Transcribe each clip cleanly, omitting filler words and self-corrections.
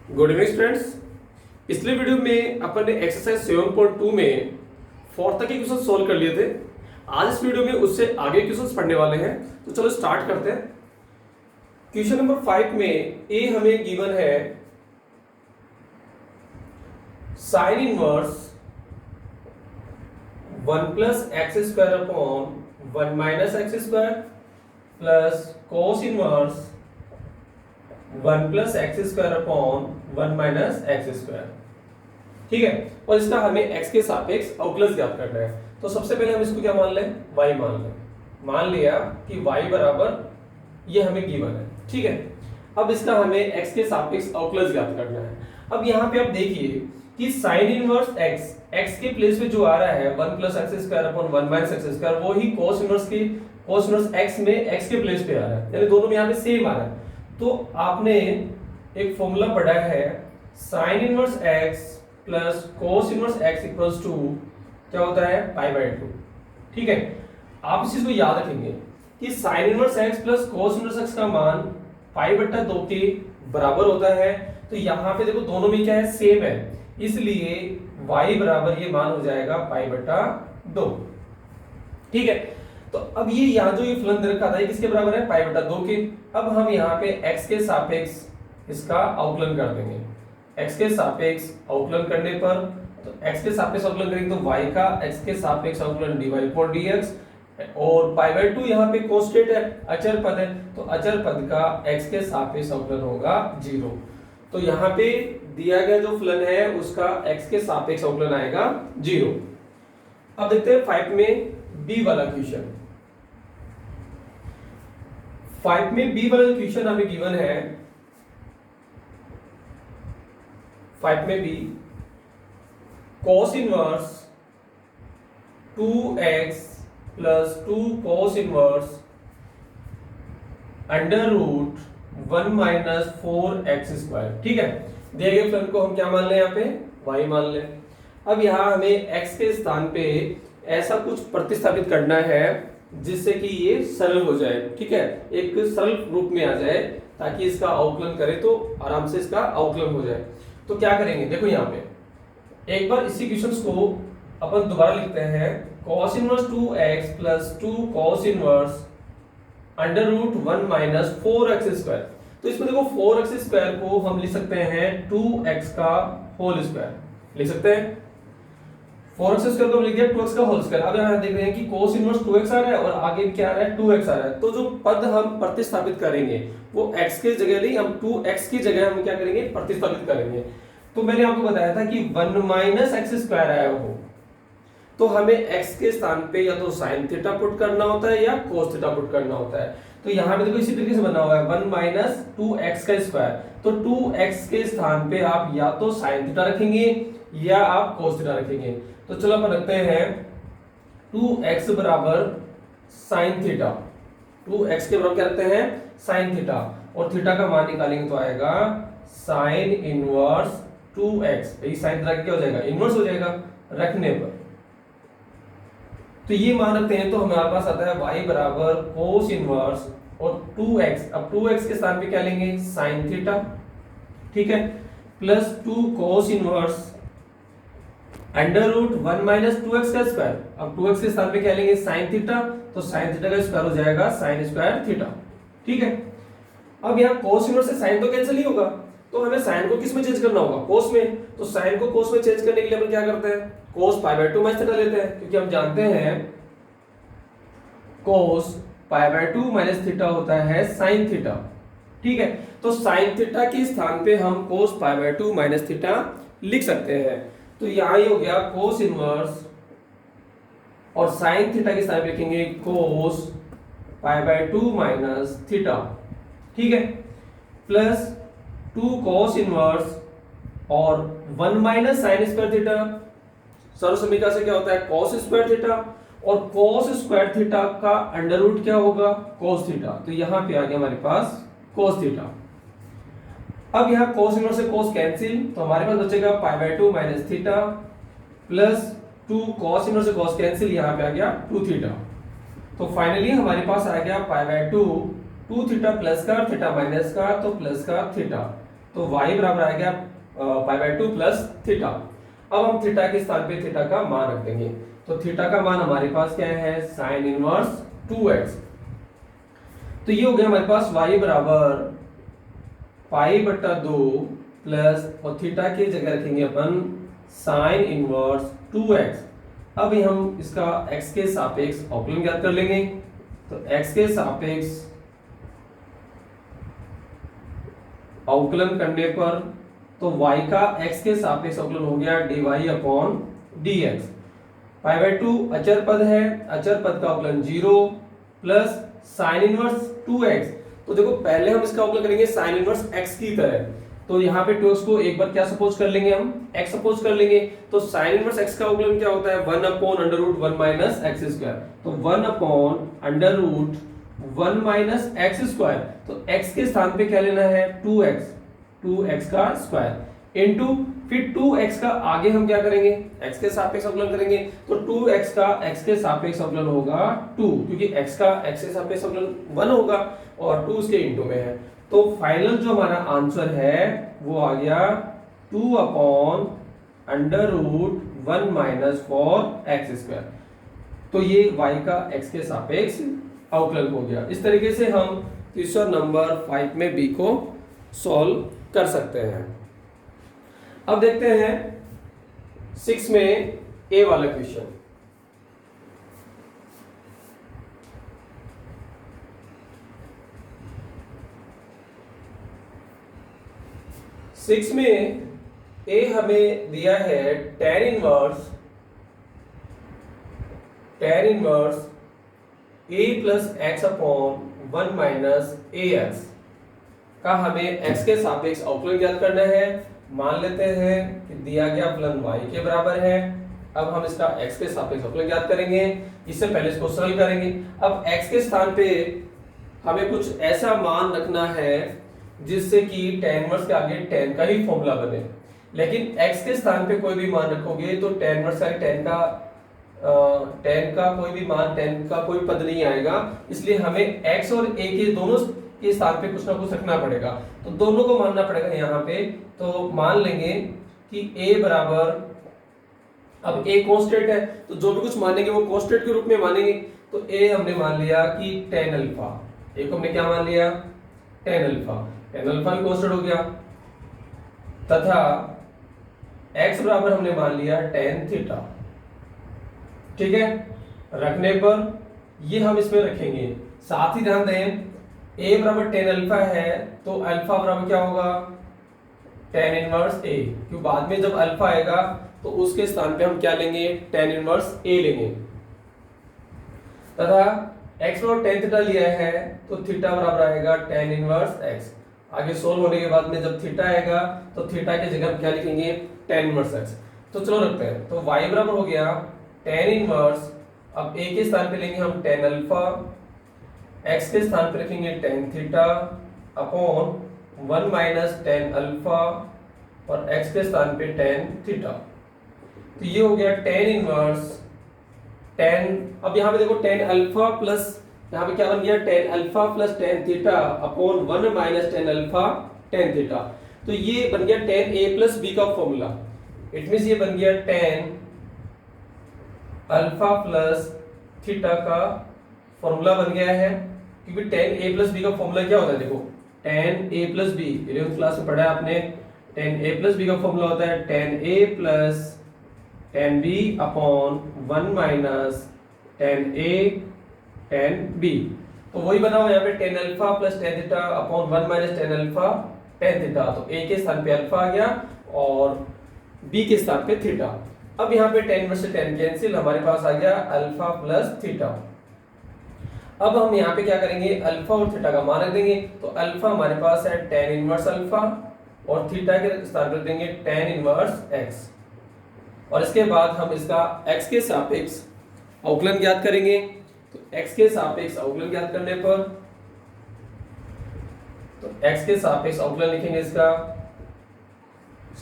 Good evening students. पिछले video में अपन ने एक्सरसाइज 7.2 में फोर्थ तक के क्वेश्चन सॉल्व कर लिए थे। आज इस वीडियो में उससे आगे क्वेश्चंस पढ़ने वाले हैं, तो चलो स्टार्ट करते हैं। क्वेश्चन नंबर 5 में ए हमें गिवन है sine inverse 1 plus x square upon 1 minus x square plus cos inverse 1 plus x square upon 1 minus x square. ठीक है, और इसका हमें x के सापेक्ष अवकलज ज्ञात करना है। तो सबसे पहले हम इसको क्या मान लें, y मान लें। मान लिया कि y बराबर ये हमें गिवन है। ठीक है, अब इसका हमें x के सापेक्ष अवकलज ज्ञात करना है। अब यहाँ पे आप देखिए कि साइन इनवर्स x के प्लेस पे जो आ रहा है 1 plus x square upon 1 minus x square, वो ही कोस इनवर्स x में x के प्लेस पे आ रहा है, यानी दोनों में यहाँ पे सेम आ रहा है। तो आपने एक फॉर्मूला पढ़ा है sine inverse x plus cos inverse x equals to क्या होता है π/2। ठीक है, आप इस चीज को याद रखेंगे कि sign inverse x plus cos inverse x का मान π/2 के बराबर होता है। तो यहाँ पे देखो दोनों में क्या है, सेम है, इसलिए y बराबर ये मान हो जाएगा π/2। ठीक है, तो अब ये यहाँ जो ये फलन दे रखा था ये किसके बराबर है, π/2 के। अब हम यहाँ पे x के सापेक्ष इसका अवकलन कर देंगे। x के सापेक्ष अवकलन करने पर, तो x के सापेक्ष अवकलन करेंगे तो y का x के सापेक्ष अवकलन dy/dx, और π/2 यहाँ पे कांस्टेंट है, अचर पद है, तो अचर पद का x के सापेक्ष अवकलन होगा 0। तो यहाँ पे दिया गया जो फलन है उसका x के सापेक्ष अवकलन आएगा 0। अब देखते हैं 5 में b वाला क्वेश्चन। 5 में b वाला क्वेश्चन हमें गिवन है 5 में b cos inverse 2x plus 2 cos inverse under root 1 minus 4x square. ठीक है, दिए गए फलन को हम क्या मान लें, यहाँ पे y मान लें। अब यहाँ हमें x के स्थान पे ऐसा कुछ प्रतिस्थापित करना है जिससे कि ये सरल हो जाए। ठीक है, एक सरल रूप में आ जाए ताकि इसका अवकलन करें तो आराम से इसका अवकलन हो जाए। तो क्या करेंगे, देखो यहाँ पे एक बार इसी क्वेश्चंस को अपन दोबारा लिखते हैं। cos inverse 2x plus 2 cos inverse under root 1 minus 4x square. तो इसमें देखो 4x स्क्वायर को हम लिख सकते हैं 2x का होल स्क्वायर लिख सकते हैं। 4x स्क्वायर को हम लिख दिया 2x का होल स्क्वायर। अब यहाँ देख रहे हैं कि cos इनवर्स 2x आ रहा है और आगे क्या आ रहा है, 2x आ रहा है। तो जो पद हम प्रतिस्थापित करेंगे वो x के जगह नहीं, हम 2x की जगह हम क्या करेंगे, प्रतिस्थापित करेंगे। तो मैंने आपको बताया था कि 1 माइनस एक्स स्क्वायर आया हो तो हमें x के स्थान पे या तो sin थीटा पुट करना होता है या cos थीटा पुट करना होता है। तो यहाँ पे देखो इसी तरीके से बना हुआ है 1 माइनस 2x का स्क्वायर, तो 2x के स्थान पे आप या तो sin थीटा रखेंगे या आप cos थीटा रखेंगे। तो चलो अपन रखते हैं 2x बराबर sin थीटा, 2x के बराबर क्या रखते हैं, sin थीटा, और थीटा का मान निकालेंगे तो आएगा sin इनवर्स 2x। ये sin थीटा क्या हो जाएगा, इनवर्स हो जाएगा रखने पर। तो ये मान रखते हैं तो हमारे पास आता है y बराबर cos इनवर्स और 2x। अब 2x के स्थान पे क्या लेंगे, sin थीटा। ठीक है, plus 2 cos inverse under root 1 minus 2x का स्क्वायर। अब 2x के स्थान पे क्या लेंगे, sin थीटा, तो sin थीटा का स्क्वायर हो जाएगा sin स्क्वायर थीटा। ठीक है, अब यहाँ cos इनवर्स से sin तो कैंसिल ही होगा, तो हमें sin को किस में चेंज करना होगा, cos में। तो sin को cos में चेंज करने के लिए अपन क्या करते हैं, cos π/2 माइनस थीटा लेते हैं, क्योंकि हम जानते हैं cos π/2 माइनस थीटा होता है sin थीटा। ठीक है, तो sin थीटा के स्थान पे हम cos π/2 माइनस थीटा लिख सकते हैं। तो यहाँ ये हो गया cos इनवर्स और sin थीटा के स्थान पे लिखेंगे cos π/2 माइनस थीटा। ठीक है, प्लस 2 cos इनवर्स और 1 माइनस sin स्क्वायर थीटा। सर्व समीकरण से क्या होता है, cos स्क्वायर थीटा, और cos स्क्वायर थीटा का अंडर रूट क्या होगा, cos थीटा। तो यहाँ पे आ गया हमारे पास cos थीटा। अब यहाँ cos इनवर्स से cos कैंसिल, तो हमारे पास बचेगा π/2 minus theta plus 2 cos inverse से cos कैंसिल, यहाँ पे आ गया 2 थीटा। तो फाइनली हमारे पास आ गया π/2 2 थीटा प्लस का थीटा माइनस का, तो प्लस का थीटा। तो y बराबर आ गया पाई बाय 2 प्लस थीटा। अब हम थीटा के स्थान पे थीटा का मान रख देंगे, तो थीटा का मान हमारे पास क्या है, साइन इनवर्स 2x। तो ये हो गया हमारे पास y बराबर पाई बटा 2 प्लस, और थीटा की जगह रखेंगे अपन साइन इनवर्स 2x। अब हम इसका x के सापेक्ष अवकलन ज्ञात कर लेंगे, तो x के सापेक्ष अवकलन करने पर तो y का x के सापेक्ष अवकलन हो गया dy upon dx। Pi by 2 अचर पद है, अचर पद का अवकलन 0 प्लस साइन इनवर्स 2x। तो देखो पहले हम इसका अवकलन करेंगे साइन इनवर्स x की तरह, तो यहाँ पे 2x को एक बार क्या सपोज कर लेंगे, हम x सपोज कर लेंगे। तो साइन इनवर्स x का अवकलन क्या होता है, 1 upon under root 1 minus x square. तो 1 upon under root 1 minus x square, तो x के स्थान पे क्या लेना है, 2x का स्क्वायर इनटू फिर 2x का आगे हम क्या करेंगे, x के सापेक्ष अवकलन करेंगे। तो 2x का x के सापेक्ष अवकलन होगा 2, क्योंकि x का x के सापेक्ष अवकलन 1 होगा और 2 उसके इनटू में है। तो फाइनल जो हमारा आंसर है वो आ गया 2 upon under root 1 minus 4x square. तो ये y का x के सापेक्ष अवकलन हो गया। इस तरीके से हम तीसरा नंबर 5 में b को सॉल्व कर सकते हैं। अब देखते हैं 6 में a वाला क्वेश्चन। सिक्स में a हमें दिया है tan inverse a plus x upon 1 minus ax का हमें x के सापेक्ष अवकलन ज्ञात करना है। मान लेते हैं कि दिया गया फलन y के बराबर है। अब हम इसका x के सापेक्ष अवकलन ज्ञात करेंगे, इससे पहले इसको सरल करेंगे। अब x के स्थान पे हमें कुछ ऐसा मान रखना है जिससे कि tan इनवर्स के आगे tan का ही फॉर्मूला बने, लेकिन x के स्थान पे कोई भी मान रखोगे तो tan इनवर्स का tan का कोई भी मान, tan का कोई पद नहीं आएगा। इसलिए हमें x और a के दोनों के स्थान पे कुछ ना कुछ रखना पड़ेगा, तो दोनों को मानना पड़ेगा यहाँ पे। तो मान लेंगे कि a बराबर, अब a कांस्टेंट है तो जो भी कुछ मानेंगे वो कांस्टेंट के रूप में मानेंगे। तो a हमने मान लिया कि tan अल्फा, a को हमने क्या मान लिया, tan अल्फा भी कांस्टेंट हो गया, तथा x बराबर हमने मान लिया tan थीटा। ठीक है, रखने पर ये हम इसमें रखेंगे। साथ ही ध्यान दें a बराबर tan अल्फा है तो अल्फा बराबर क्या होगा, tan इनवर्स a, क्योंकि बाद में जब अल्फा आएगा तो उसके स्थान पे हम क्या लेंगे, tan इनवर्स a लेंगे। तथा x बराबर tan थीटा लिया है तो थीटा बराबर आएगा tan इनवर्स x। आगे सोल्व होने के बाद में जब थीटा आएगा तो थीटा की जगह हम क्या लिखेंगे, tan इनवर्स x। तो चलो रखते हैं, तो y बराबर हो गया tan इनवर्स, अब a के स्थान पे लेंगे हम tan अल्फा, x के स्थान पे रखेंगे tan theta upon 1 minus tan alpha और x के स्थान पे tan थीटा। तो ये हो गया tan इनवर्स tan, अब यहाँ पे देखो tan अल्फा प्लस, यहाँ पे क्या बन गया, tan alpha plus tan theta upon 1 minus tan alpha tan theta. तो ये बन गया tan a प्लस b का फॉर्मूला। इट मींस ये बन गया tan अल्फा प्लस थीटा का फॉर्मूला बन गया है, क्योंकि tan a प्लस b का फॉर्मूला क्या होता है, देखो tan a plus b 11th class में पढ़ा है आपने। tan a प्लस b का फॉर्मूला होता है tan a plus tan b upon 1 minus tan a tan b। तो वही बना हुआ यहाँ पे tan alpha plus tan theta upon 1 minus tan alpha tan theta. तो a के स्थान पे अल्फा आ गया और b के स्थान पे थीटा। अब यहाँ पे tan इनवर्स से tan कैंसिल, हमारे पास आ गया अल्फा प्लस थीटा। अब हम यहाँ पे क्या करेंगे, अल्फा और थीटा का मान रख देंगे। तो अल्फा हमारे पास है tan इनवर्स अल्फा और थीटा के स्थान पर देंगे tan इनवर्स x। और इसके बाद हम इसका x के सापेक्ष अवकलन ज्ञात करेंगे। तो x के सापेक्ष अवकलन ज्ञात करने पर, तो x के सापेक्ष अवकलन लिखेंगे इसका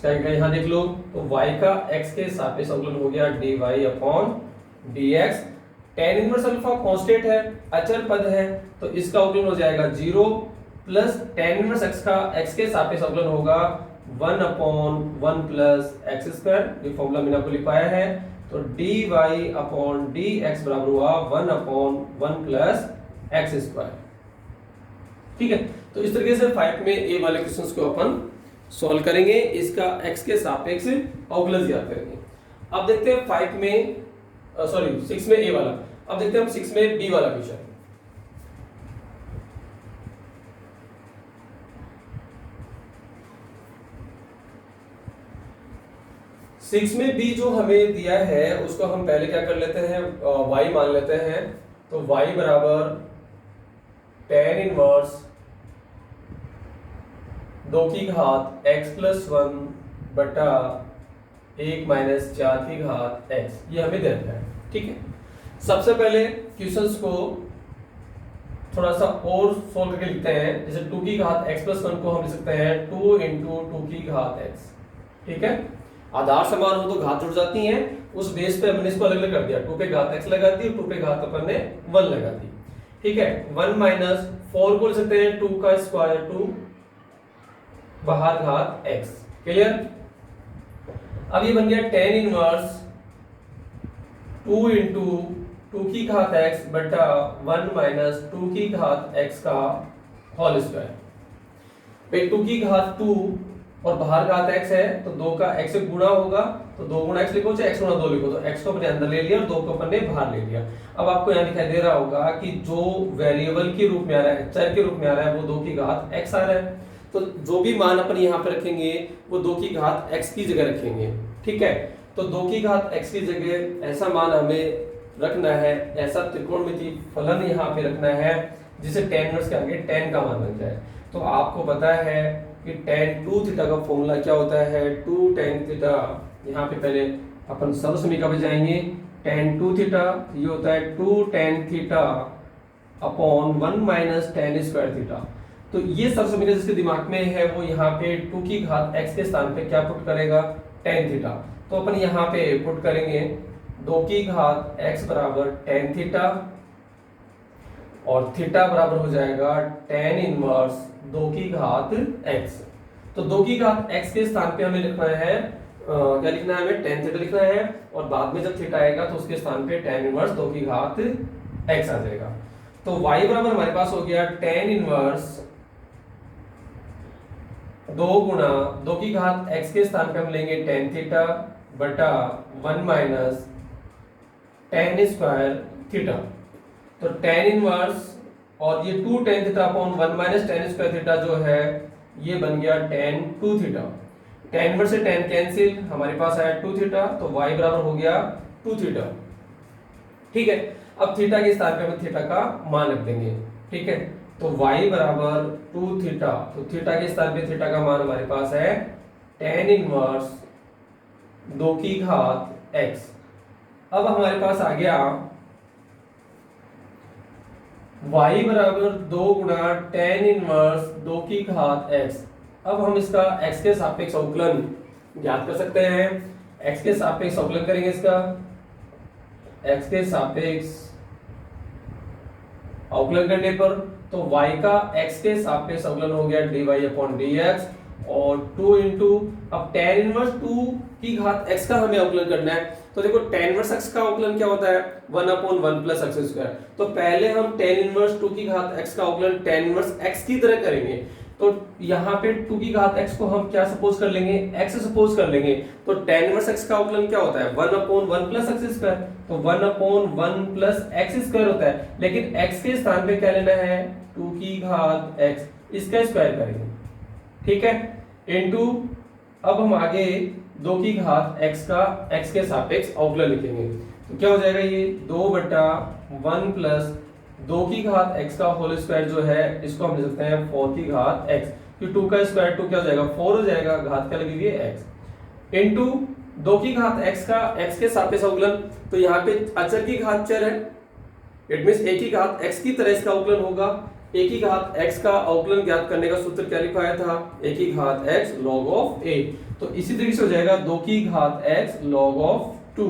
यहाँ देख लो। तो y का x के सापेक्ष अवकलन हो गया dy upon dx। tan inverse alpha constant है, अचर पद है, तो इसका अवकलन हो जाएगा 0 प्लस टेन इनवर्स एक्स का एक्स के सापेक्ष अवकलन होगा 1/1 प्लस एक्स स्क्वायर, ये फॉर्मूला मैंने आपको लिखवाया है। तो dy/dx बराबर हुआ 1/1 प्लस एक्स स्क्वायर। ठीक है, तो इस तरीके से 5 में ए वाले क्वेश्चंस को अपन सॉल्व करेंगे, इसका एक्स के सापेक्ष अवकलन याद करेंगे। अब देखते हैं 5 में 6 में ए वाला। अब देखते हैं हम 6 में बी वाला क्वेश्चन। सिक्स में बी जो हमें दिया है उसको हम पहले क्या कर लेते हैं, y मान लेते हैं। तो y बराबर tan इनवर्स 2 की घात x प्लस 1 बटा 1 माइनस 4 की घात x, ये हमें दे रखा है। ठीक है, सबसे पहले क्वेश्चंस को थोड़ा सा और सोल्व करके लिखते हैं। जैसे 2 की घात x प्लस 1 को हम लिख सकते हैं 2 इंटू 2 की घात x। ठीक है, आधार समान हो तो घात जुड़ जाती हैं, उस बेस पे हमने इसको अलग अलग कर दिया। 2 पे घात x लगा दी, 2 पे घात अपन ने 1 लगा दी। ठीक है, 1 माइनस 4 को लिख सकते हैं 2 का स्क्वायर 2 बाहर घात x। क्लियर। अब ये बन गया tan इनवर्स 2 इंटू 2 की घात x बटा 1 माइनस 2 की घात x का होल स्क्वायर। भाई 2 की घात 2 और बाहर घात x है तो 2 का x से गुणा होगा, तो 2 गुणा x लिखो चाहे x गुणा 2 लिखो, तो x को अपने अंदर ले लिया और 2 को अपन ने बाहर ले लिया। अब आपको यहाँ दिखाई दे रहा होगा कि जो वेरिएबल के रूप में आ रहा है, चर के रूप में आ रहा है, वो 2 की घात x आ रहा है। तो जो भी मान अपन यहाँ पे रखेंगे वो 2 की घात x की जगह रखेंगे। ठीक है, तो 2 की घात x की जगह ऐसा मान हमें रखना है, ऐसा त्रिकोणमितीय फलन यहाँ पे रखना है जिसे tan इनवर्स के आगे tan का मान बन जाए। तो आपको पता है कि tan 2 थीटा का फॉर्मूला क्या होता है, 2 tan थीटा। यहाँ पे पहले अपन सर्व समीकरण पे जाएंगे, tan 2 थीटा ये होता है 2 tan theta upon 1 minus tan square theta. तो ये सर्व समीकरण जिसके दिमाग में है वो यहाँ पे 2 की घात x के स्थान पे क्या पुट करेगा, tan थीटा। तो अपन यहाँ पे पुट करेंगे 2 की घात x बराबर tan थीटा और थीटा बराबर हो जाएगा tan इनवर्स 2 की घात x। तो 2 की घात x के स्थान पे हमें लिखना है क्या लिखना है, हमें tan थीटा लिखना है, और बाद में जब थीटा आएगा तो उसके स्थान पे tan इनवर्स 2 की घात x आ जाएगा। तो y बराबर हमारे पास हो गया tan इनवर्स 2 गुणा 2 की घात x के स्थान पे हम लेंगे tan थीटा बटा 1 माइनस tan स्क्वायर थीटा। तो tan इनवर्स और ये 2 tan theta upon 1 minus tan square theta जो है ये बन गया tan 2 थीटा। tan इनवर्स से tan कैंसिल, हमारे पास आया 2 थीटा, तो y बराबर हो गया 2 थीटा। ठीक है, अब थीटा के स्थान पे हम थीटा का मान रख देंगे। ठीक है, तो y बराबर 2 थीटा, तो थीटा के स्थान पे थीटा का मान हमारे पास है tan इनवर्स 2 की घात x। अब हमारे पास आ गया y बराबर 2 गुणा tan इनवर्स 2 की घात x। अब हम इसका x के सापेक्ष अवकलन ज्ञात कर सकते हैं। x के सापेक्ष अवकलन करेंगे इसका, x के सापेक्ष अवकलन करने पर तो y का x के सापेक्ष अवकलन हो गया dy/dx और 2 इंटू अब tan इनवर्स 2 की घात x का हमें अवकलन करना है। तो देखो tan इनवर्स x का अवकलन क्या होता है, 1/1 प्लस x स्क्वायर। तो पहले हम tan इनवर्स 2 की घात x का अवकलन tan इनवर्स x की तरह करेंगे। तो यहाँ पे 2 की घात x को हम क्या सपोज कर लेंगे, x सपोज कर लेंगे। तो tan इनवर्स x का अवकलन क्या होता है, 1/1 प्लस x स्क्वायर। तो 1/1 प्लस x स्क्वायर होता है, लेकिन x के स्थान पे क्या लेना है, 2 की घात x, इसका स्क्वायर करेंगे। ठीक है, इनटू अब हम आगे 2 की घात x का x के सापेक्ष अवकलन लिखेंगे। तो क्या हो जाएगा, ये 2/1 प्लस 2 की घात x का होल स्क्वायर जो है इसको हम लिख सकते हैं 4 की घात x, क्योंकि 2 का स्क्वायर 2 क्या हो जाएगा 4 हो जाएगा, घात क्या लगी हुई है x, इनटू 2 की घात x का x के सापेक्ष अवकलन। तो यहाँ पे अचर की घात चर है, इट मींस a की घात x की तरह इसका अवकलन होगा। a की घात x का अवकलन ज्ञात करने का सूत्र क्या लिखवाया था, a की घात x log ऑफ a। तो इसी तरीके से हो जाएगा 2 की घात x log ऑफ 2।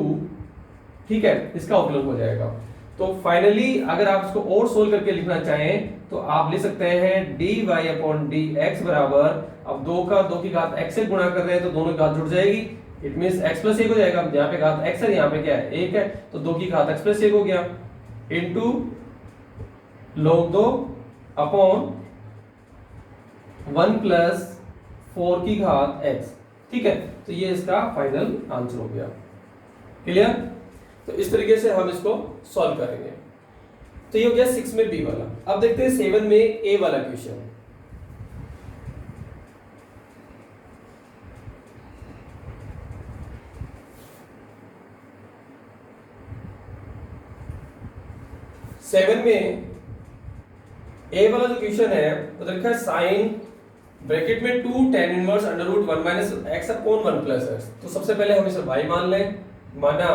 ठीक है, इसका अवकलन हो जाएगा। तो फाइनली अगर आप इसको और सोल्व करके लिखना चाहें तो आप लिख सकते हैं dy अपॉन dx बराबर, अब 2 की घात x से गुणा कर रहे हैं तो दोनों की घात जुड़ जाएगी, इट मींस x प्लस 1 हो जाएगा। यहाँ पे घात x है, यहाँ पे क्या है 1 है, तो 2 की घात x प्लस 1 हो गया इनटू log 2 अपॉन 1 प्लस 4 की घात x। ठीक है, तो ये इसका फाइनल आंसर हो गया। क्लियर? तो इस तरीके से हम इसको सॉल्व करेंगे। तो ये हो गया 6 में बी वाला। अब देखते हैं 7 में ए वाला क्वेश्चन। सेवन में ए वाला जो क्वेश्चन है वो लिखा है साइन ब्रैकेट में 2 tan inverse under root 1 minus x upon 1 plus x. तो सबसे पहले हम इसे y मान लें, माना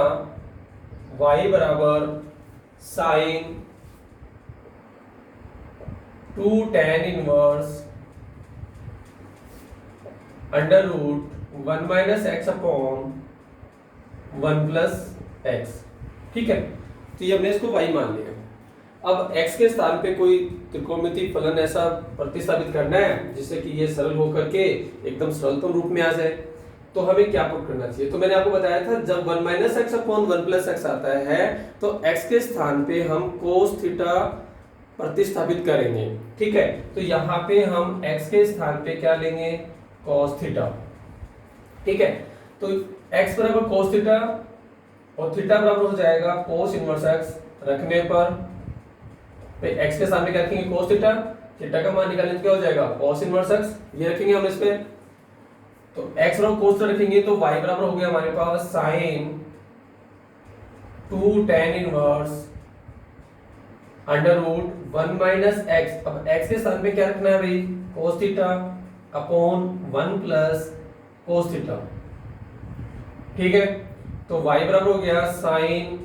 y बराबर sine 2 tan inverse under root 1 minus x upon 1 plus x. ठीक है, तो ये हमने इसको y मान लिया। अब x के स्थान पे कोई त्रिकोणमितीय फलन ऐसा प्रतिस्थापित करना है जिससे कि ये सरल होकर के एकदम सरलतम रूप में आ जाए, तो हमें क्या पुट करना चाहिए? तो मैंने आपको बताया था जब 1 minus x upon 1 plus x आता है तो x के स्थान पे हम cos थीटा प्रतिस्थापित करेंगे। ठीक है, तो यहाँ पे हम x के स्थान पे क्या लेंगे? cos theta. ठीक है, तो x बराबर cos थीटा और थीटा बराबर हो जाएगा cos इनवर्स x। रखने पर x के सामने क्या रखेंगे? cos थीटा, थीटा का मान निकालने तो क्या हो जाएगा? cos inverse x। ये रखेंगे हम इस पे, तो x बराबर cos थीटा रखेंगे तो y बराबर हो गया हमारे पास sin 2 tan inverse under root 1 minus x। अब x के स्थान पे क्या रखना है भाई? cos theta upon 1 plus cos theta. ठीक है, तो y बराबर हो गया sin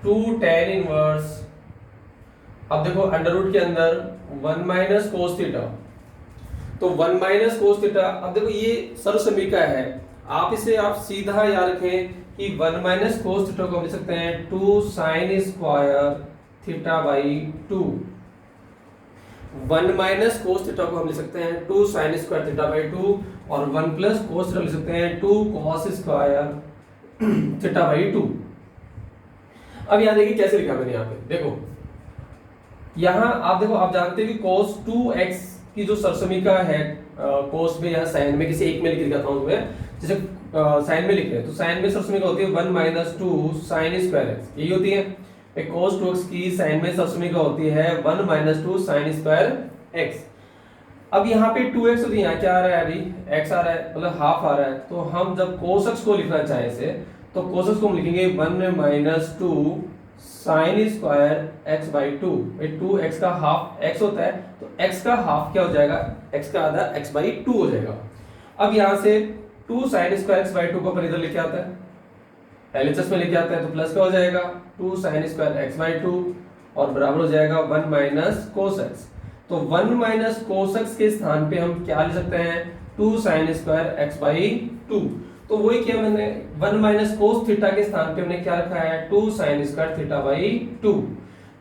2 tan इनवर्स, अब देखो अंडर रूट के अंदर 1 माइनस कोस थीटा, तो 1 माइनस कोस थीटा। अब देखो ये सर्व समीकरण है, आप इसे आप सीधा याद रखें कि 1 माइनस कोस थीटा को हम लिख सकते हैं 2 sine square theta by 2। 1 minus cos theta को हम लिख सकते हैं 2 साइन स्क्वायर थीटा बाई 2 और 1 प्लस कोस थीटा लिख सकते हैं 2 कॉस स्क्वायर थीटा बाई 2। अब यहाँ देखिए कैसे लिखा मैंने, यहाँ पे देखो, यहाँ आप देखो, आप जानते हैं कि cos 2x की जो सरसमीका है, cos में यहाँ साइन में किसी एक में लिख दिखाता हूँ तुम्हें, जैसे साइन में लिख रहे हैं तो साइन में सरसमीका होती है 1 माइनस 2 साइन स्क्वायर एक्स, यही होती है। cos 2x की साइन में सरसमीका होती है 1 माइनस 2 साइन स्क्वायर एक्स। अब यहाँ पे 2x होती है, यहाँ क्या आ रहा है अभी? x आ रहा है, मतलब हाफ आ रहा है। तो हम जब cos x को लिखना चाहें से, तो cos x को हम लिखेंगे 1 minus 2 sine square x by 2। 2x का हाफ x होता है, तो x का हाफ क्या हो जाएगा? x का आधा x बाई 2 हो जाएगा। अब यहाँ से 2 साइन स्क्वायर एक्स बाई 2 को अपन इधर लेके आता है, LHS में लेके आता है, तो प्लस क्या हो जाएगा? 2 साइन स्क्वायर एक्स बाई 2 और बराबर हो जाएगा 1 माइनस कोस एक्स। तो 1 माइनस कोस एक्स के स्थान पे हम क्या लिख सकते हैं? 2 साइन स्क्वायर एक्स बाई 2। तो वही किया मैंने, 1 माइनस कोस थीटा के स्थान पे हमने क्या रखा है? 2 साइन स्क्वायर थीटा बाई 2।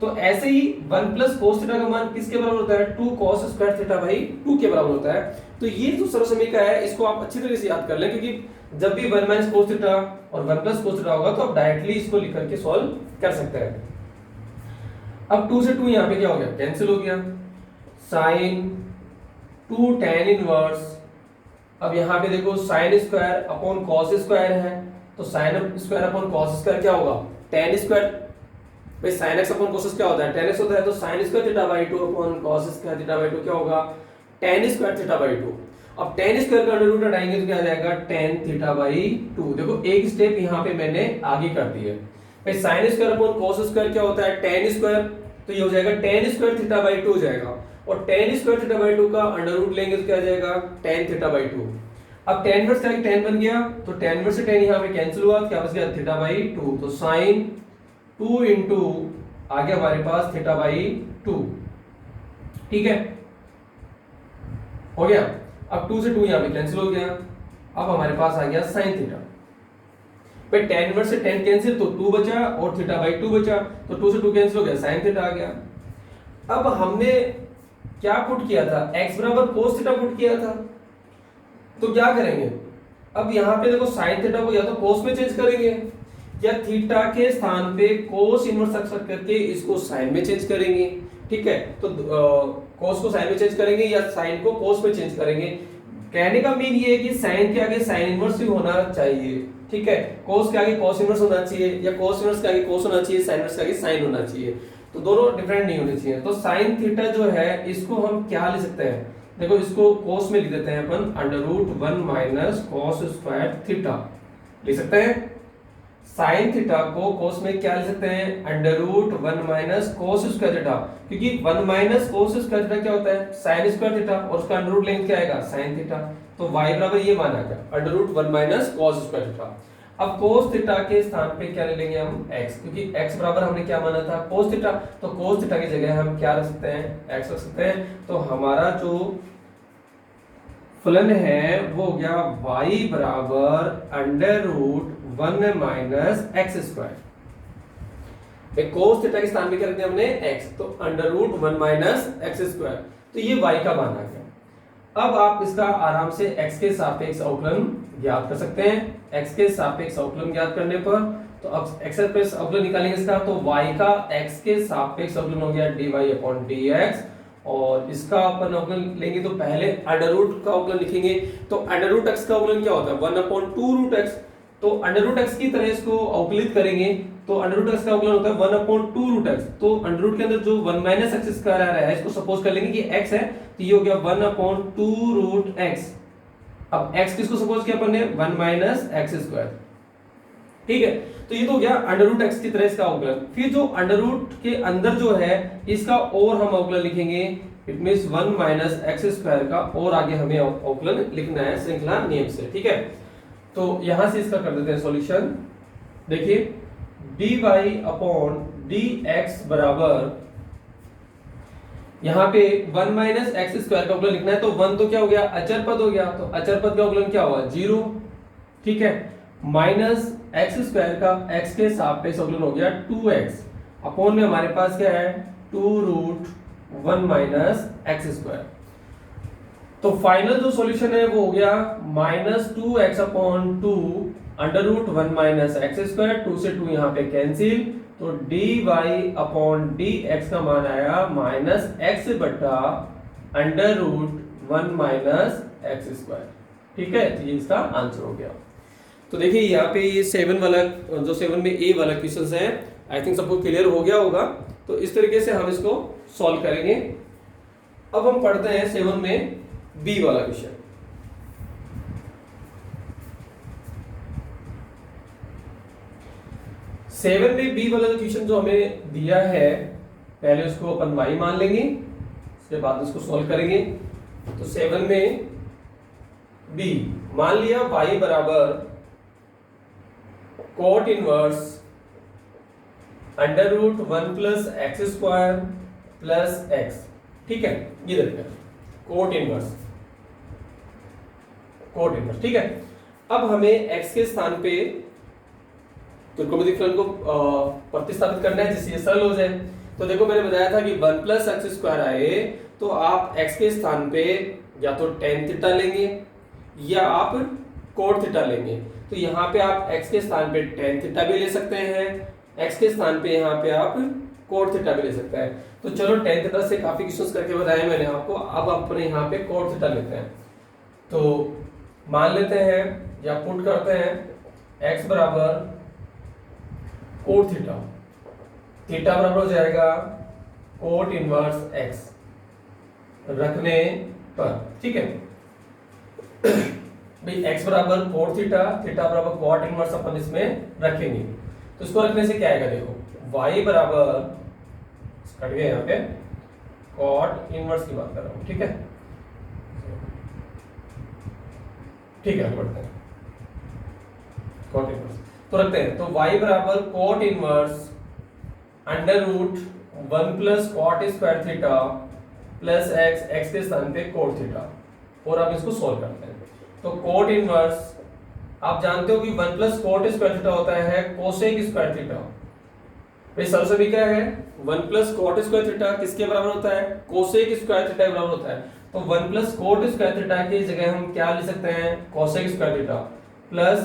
तो ऐसे ही 1 प्लस कोस थीटा का मान किसके बराबर होता है? 2 कॉस स्क्वायर थीटा बाई 2 के बराबर होता है। तो ये जो सरल समीकरण है इसको आप अच्छी तरीके से याद कर लें, क्योंकि जब भी 1 माइनस कोस थीटा और 1 प्लस कोस थीटा होगा तो आप डायरेक्टली इसको लिख करके सॉल्व कर सकते हैं। अब 2 से 2 यहाँ पे क्या हो गया? कैंसिल हो गया। साइन 2 tan इनवर्स, अब यहाँ पे देखो sine square upon cos square है, तो sine square upon cos square क्या होगा? tan square. भाई साइन x अपॉन cos क्या होता है? tan x होता है, तो sine square theta by 2 upon cos square theta by 2 क्या होगा? tan square theta by 2। अब tan स्क्वायर का अंडर रूट हटाएंगे तो क्या आ जाएगा? tan theta by 2। देखो एक स्टेप यहाँ पे मैंने आगे कर दी है। भाई sine square upon cos square क्या होता है? tan स्क्वायर, तो ये हो जाएगा tan स्क्वायर थीटा बाई 2 हो जाएगा, और tan स्क्वायर थीटा बाई 2 का अंडर रूट लेंगे तो क्या आ जाएगा? tan theta by 2। अब tan इनवर्स का tan बन गया, तो tan इनवर्स से tan यहाँ पे कैंसिल हुआ, क्या बच गया? Theta by 2। तो sin 2 इंटू आ गया हमारे पास थीटा बाई 2। ठीक है, हो गया। अब 2 से 2 यहाँ पे कैंसिल हो गया, अब हमारे पास आ गया sin थीटा। भाई tan इनवर्स से tan कैंसिल, तो 2 बचा और थीटा बाई 2 बचा, तो 2 से 2 कैंसिल हो गया, sin थीटा आ गया। अब हमने क्या पुट किया था, x बराबर cos थीटा पुट किया था, तो क्या करेंगे, अब यहाँ पे देखो sin थीटा को या तो cos में चेंज करेंगे या थीटा के स्थान पे cos इनवर्स x रख करके इसको sin में चेंज करेंगे। ठीक है, तो cos को sin में चेंज करेंगे या sin को cos में चेंज करेंगे। कहने का मीन ये है कि sin के आगे sin इनवर्स ही होना चाहिए। ठीक है, cos के आगे cos इनवर्स होना चाहिए या cos इनवर्स के आगे cos होना चाहिए, sin इनवर्स के आगे sin होना चाहिए, तो दोनों डिफरेंट नहीं होने चाहिए। तो sin थीटा जो है इसको हम क्या लिख सकते हैं, देखो इसको cos में लिख देते हैं अपन, √1 माइनस cos स्क्वायर थीटा लिख सकते हैं। sin थीटा को cos में क्या लिख सकते हैं, √1 माइनस cos स्क्वायर थीटा, क्योंकि 1 माइनस cos स्क्वायर थीटा क्या होता है, sin स्क्वायर थीटा, और उसका अंडर रूट लेंगे क्या आएगा, sin थीटा। तो y बराबर ये मान आ गया √1 माइनस cos स्क्वायर थीटा। अब cos थीटा के स्थान पे क्या ले लेंगे हम, x, क्योंकि x बराबर हमने क्या माना था, cos थीटा, तो cos थीटा की जगह हम क्या रख सकते हैं, x रख सकते हैं। तो हमारा जो फलन है वो हो गया y बराबर √1 minus x square. cos theta के स्थान पे क्या रख दिया हमने, x, तो √1 माइनस x स्क्वायर, तो ये y का मान आ गया। अब आप इसका आराम से x के सापेक्ष अवकलन ज्ञात कर सकते हैं। x के सापेक्ष अवकलन ज्ञात करने पर, तो अब x के सापेक्ष अवकलन निकालेंगे इसका, तो y का x के सापेक्ष अवकलन हो गया dy/dx, और इसका अपन अवकलन लेंगे तो पहले अंडर रूट का अवकलन लिखेंगे। तो अंडर रूट x का अवकलन क्या होता है, 1/2√x, तो अंडर रूट x की तरह इसको अवकलित करेंगे, तो अंडर रूट x का अवकलन होता है 1/2√x। तो अंडर रूट के अंदर जो 1 माइनस x स्क्वायर आ रहा है, इसको सपोज कर लेंगे कि x है, तो ये हो गया 1/2√x। अब x किसको सपोज किया अपन ने, 1 माइनस x स्क्वायर। ठीक है, तो ये तो हो गया अंडर रूट x की तरह इसका अवकलन। फिर जो अंडर रूट के अंदर जो है इसका और हम अवकलन लिखेंगे, it means 1 minus x square का, और आगे हमें अवकलन लिखना है श्रृंखला नियम से। ठीक है, तो यहां से इसका कर देते हैं सॉल्यूशन। देखिए dy/dx बराबर, यहां पे 1 माइनस x स्क्वायर का अवकलन लिखना है, तो 1 तो क्या हो गया, अचर पद हो गया, तो अचर पद का अवकलन क्या हुआ, 0। ठीक है, माइनस x स्क्वायर का x के सापेक्ष अवकलन हो गया 2x, अपॉन में हमारे पास क्या है 2√1 माइनस x स्क्वायर। तो फाइनल जो सॉल्यूशन है वो हो गया -2x/2 √1 माइनस x स्क्वायर, 2 से 2 यहाँ पे कैंसिल, तो dy/dx का मान आया -x/√1 माइनस x स्क्वायर। ठीक है, तो ये इसका आंसर हो गया। तो देखिए यहाँ पे ये 7 वाला, जो 7 में ए वाला क्वेश्चंस है, आई थिंक सबको क्लियर हो गया होगा। तो इस तरीके से हम इसको सॉल्व करेंगे। अब हम पढ़ते हैं 7 में बी वाला क्वेश्चन। सेवन में बी वाला क्वेश्चन जो हमें दिया है, पहले उसको अपन y मान लेंगे, उसके बाद उसको सॉल्व करेंगे। तो 7 में बी मान लिया y बराबर cot inverse √1 plus x square plus x। ठीक है, ये देखते हैं कोट इनवर्स। ठीक है, अब हमें x के स्थान पे त्रिकोणमितीय फलन को प्रतिस्थापित करना है जिससे ये सरल हो जाए। तो देखो मैंने बताया था कि 1 प्लस x स्क्वायर आए तो आप x के स्थान पे या तो tan थीटा लेंगे या आप cot थीटा लेंगे। तो यहाँ पे आप x के स्थान पे tan थीटा भी ले सकते हैं, x के स्थान पे यहाँ पे आप cot थीटा भी ले सकते हैं। तो चलो tan थीटा से काफी क्वेश्चंस करके बताया मैंने आपको, अब अपने यहाँ पे cot थीटा लेते हैं। तो मान लेते हैं या पुट करते हैं x बराबर cot थीटा, थीटा बराबर हो जाएगा cot इनवर्स x रखने पर। ठीक है भाई, x बराबर cot थीटा, थीटा बराबर cot इनवर्स अपन इसमें रखेंगे। तो इसको रखने से क्या आएगा, देखो y बराबर कट गया यहाँ पे, cot इनवर्स की बात कर रहा हूँ। ठीक है, ठीक है, बढ़ते हैं cot इनवर्स तो रखते हैं। तो y बराबर cot inverse √1 plus cot square theta plus x के स्थान पे cot थीटा, और अब इसको सॉल्व करते हैं। तो cot इनवर्स आप जानते हो कि 1 प्लस cot स्क्वायर थीटा होता है कोसेक स्क्वायर थीटा, भाई सर्व समीकरण है 1 प्लस कॉट स्क्वायर थीटा किसके बराबर होता है, कोसेक स्क्वायर थीटा के बराबर होता है। तो 1 प्लस कोट स्क्वायर थीटा की जगह हम क्या लिख सकते हैं, cosec square theta plus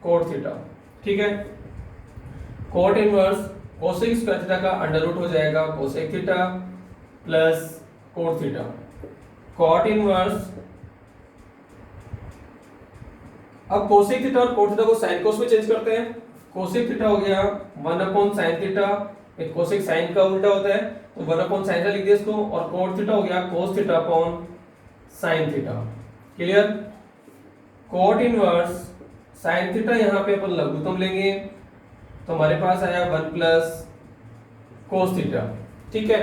cot theta. ठीक है, cot inverse cosec square theta का अंडर रूट हो जाएगा cosec theta plus cot theta. Cot inverse, अब कोसेक थीटा और कोट थीटा को साइन कोस में चेंज करते हैं। कोसेक थीटा हो गया 1 upon sine theta, cosec sine का उल्टा होता है तो 1 अपॉन साइन थीटा लिख दिया इसको, और कोट थीटा हो गया cos theta upon sine theta. Clear. Cot inverse sine theta यहाँ पे अपन लघुत्तम लेंगे तो हमारे पास आया 1 प्लस कोस थीटा। ठीक है,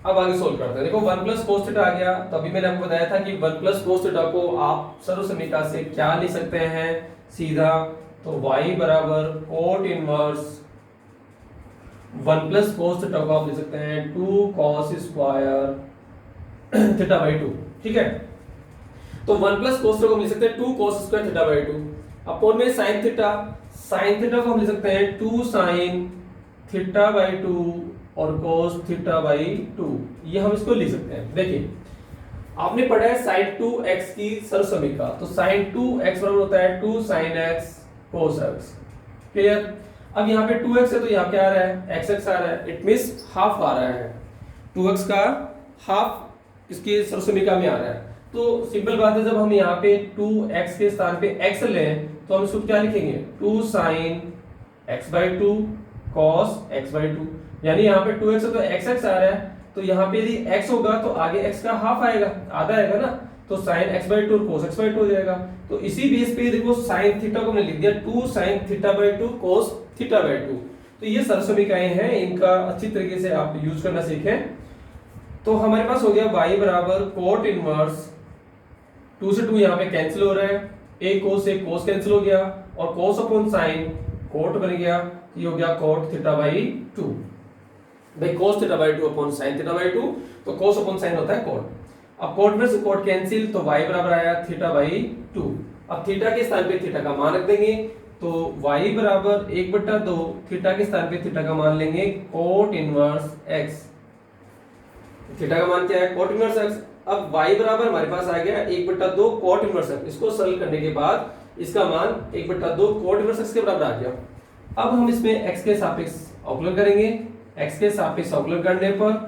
अब आगे सोल्व करते हैं। देखो 1 प्लस कोस थीटा आ गया, तो अभी मैंने आपको बताया था कि 1 प्लस कोस थीटा को आप सर्व समीकरण से क्या लिख सकते हैं सीधा, तो y बराबर cot inverse 1 plus cos theta को आप लिख सकते हैं 2 cos स्क्वायर थीटा बाई 2। ठीक है, तो 1 प्लस कोस थीटा को हम लिख सकते हैं 2 cos square theta by 2 upon में साइन थीटा, साइन थीटा को हम लिख सकते हैं 2 sin थीटा बाई 2 और cos थीटा बाई 2, ये हम इसको लिख सकते हैं। देखिए आपने पढ़ा है sin 2x की सर्व समीकरण, तो sin 2x बराबर होता है 2 sin x cos x। Clear. अब यहाँ पे 2x है तो यहाँ क्या आ रहा है, xx आ रहा है, इट मींस हाफ आ रहा है, 2x का हाफ इसके सर्व समीकरण में आ रहा है। तो सिंपल बात है, जब हम यहाँ पे 2x के स्थान पे x लें तो हम इसको क्या लिखेंगे, 2 sin x by 2 cos x by 2, यानी यहाँ पे 2x है तो xx आ रहा है, तो यहाँ पे यदि x होगा तो आगे x का हाफ आएगा, आधा आएगा ना, तो sin x बाई 2 और cos x बाई 2 हो जाएगा। तो इसी बेस पे देखो sin थीटा को हमने लिख दिया 2 sin theta by 2 cos theta by 2। तो ये सर्व समीकरण हैं, इनका अच्छी तरीके से आप यूज करना सीखें। तो हमारे पास हो गया y बराबर कोट इनवर्स 2 से 2 यहाँ पे कैंसिल हो रहा है, एक कोस से कोस कैंसिल हो गया और कोस अपॉन साइन कोट बन गया, ये हो गया कोट थीटा बाई 2। भाई cos theta by 2 upon sine theta by 2, तो कोस अपॉन साइन होता है कोट। अब कोट में से कोट कैंसिल, तो y बराबर आया थीटा बाई 2। अब थीटा के स्थान पे थीटा का मान रख देंगे, तो y बराबर 1/2 थीटा के स्थान पे थीटा का मान लेंगे कोट इनवर्स x। थीटा का मान क्या है, कोट इनवर्स x। अब y बराबर हमारे पास आ गया 1/2 कोट इनवर्स x। इसको सरल करने के बाद इसका मान 1/2 कोट इनवर्स x के बराबर आ गया। अब हम इसमें x के सापेक्ष अवकलन करेंगे। x के सापेक्ष अवकलन करने पर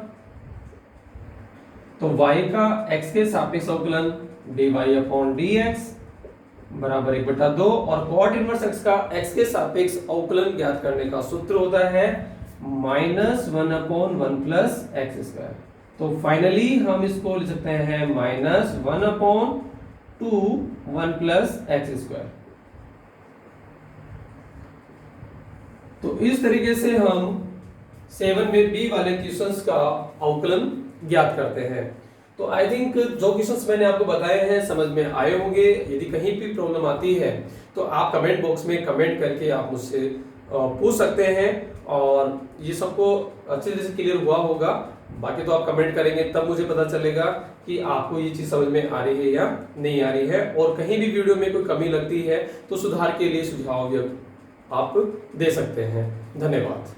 तो y का x के सापेक्ष अवकलन dy अपॉन dx बराबर 1/2, और कोट इनवर्स x का x के सापेक्ष अवकलन ज्ञात करने का सूत्र होता है -1 अपॉन 1 प्लस एक्स स्क्वायर। तो फाइनली हम इसको लिख सकते हैं -1 अपॉन 2 1 प्लस एक्स स्क्वायर। तो इस तरीके से हम 7 में बी वाले क्वेश्चंस का अवकलन ज्ञात करते हैं। तो आई थिंक जो क्वेश्चंस मैंने आपको बताए हैं समझ में आए होंगे। यदि कहीं भी प्रॉब्लम आती है तो आप कमेंट बॉक्स में कमेंट करके आप मुझसे पूछ सकते हैं, और ये सबको अच्छे तरह से क्लियर हुआ होगा। बाकी तो आप कमेंट करेंगे तब मुझे पता चलेगा कि आपको ये चीज समझ में आ रही है या नहीं आ रही है, और कहीं भी वीडियो में कोई कमी लगती है तो सुधार के लिए सुझाव भी आप दे सकते हैं। धन्यवाद।